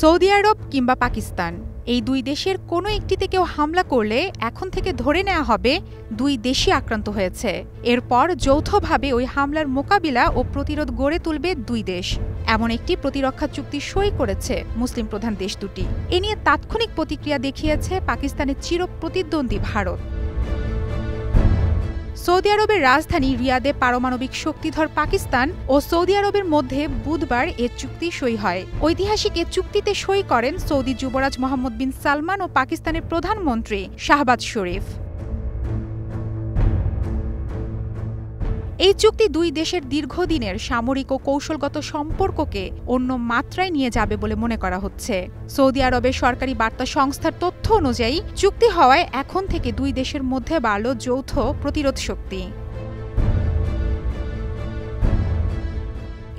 Saudi আরব কিংবা পাকিস্তান, এই দুই দেশের কোনো একটিতে কেউ হামলা করলে এখন থেকে ধরে নেওয়া হবে দুই দেশই আক্রান্ত হয়েছে। এরপর যৌথভাবে ওই হামলার মোকাবিলা ও প্রতিরোধ গড়ে তুলবে দুই দেশ। এমন একটি প্রতিরক্ষা চুক্তি সই করেছে মুসলিম প্রধান দেশ দুটি। এ নিয়ে তাৎক্ষণিক প্রতিক্রিয়া দেখিয়েছে পাকিস্তানের চিরপ্রতিদ্বন্দ্বী ভারত। সৌদি আরবের রাজধানী রিয়াদে পারমাণবিক শক্তিধর পাকিস্তান ও সৌদি আরবের মধ্যে বুধবার এ চুক্তি সই হয়। ঐতিহাসিক এ চুক্তিতে সই করেন সৌদি যুবরাজ মোহাম্মদ বিন সালমান ও পাকিস্তানের প্রধানমন্ত্রী শাহবাজ শরীফ। এই চুক্তি দুই দেশের দীর্ঘদিনের সামরিক ও কৌশলগত সম্পর্ককে অন্য মাত্রায় নিয়ে যাবে বলে মনে করা হচ্ছে। সৌদি আরবের সরকারি বার্তা সংস্থার তথ্য অনুযায়ী চুক্তি হওয়ায় এখন থেকে দুই দেশের মধ্যে বাড়ল যৌথ প্রতিরোধ শক্তি।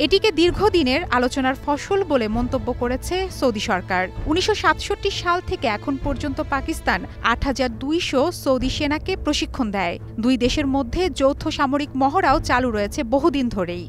এটিকে দীর্ঘদিনের আলোচনার ফসল বলে মন্তব্য করেছে সৌদি সরকার। ১৯৬৭ সাল থেকে এখন পর্যন্ত পাকিস্তান ৮,২০০ সৌদি সেনাকে প্রশিক্ষণ দেয়। দুই দেশের মধ্যে যৌথ সামরিক মহড়াও চালু রয়েছে বহুদিন ধরেই।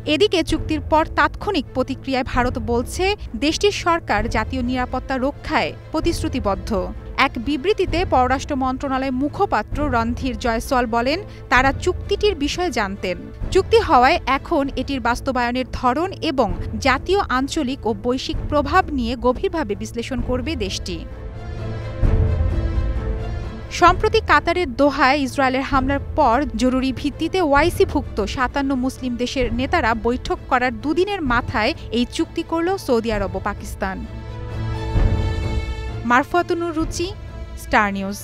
এদিকে চুক্তির পর তাৎক্ষণিক প্রতিক্রিয়ায় ভারত বলছে, দেশটির সরকার জাতীয় নিরাপত্তা রক্ষায় প্রতিশ্রুতিবদ্ধ। এক বিবৃতিতে পররাষ্ট্র মন্ত্রণালয়ের মুখপাত্র রণধীর জয়সওয়াল বলেন, তারা চুক্তিটির বিষয়ে জানতেন। চুক্তি হওয়ায় এখন এটির বাস্তবায়নের ধরন এবং জাতীয়, আঞ্চলিক ও বৈশ্বিক প্রভাব নিয়ে গভীরভাবে বিশ্লেষণ করবে দেশটি। সম্প্রতি কাতারের দোহায় ইসরায়েলের হামলার পর জরুরি ভিত্তিতে ওআইসি-ভুক্ত ৫৭ মুসলিম দেশের নেতারা বৈঠক করার দুদিনের মাথায় এই চুক্তি করল সৌদি আরব ও পাকিস্তান। মারফুয়াতুন রুচি, স্টার নিউজ।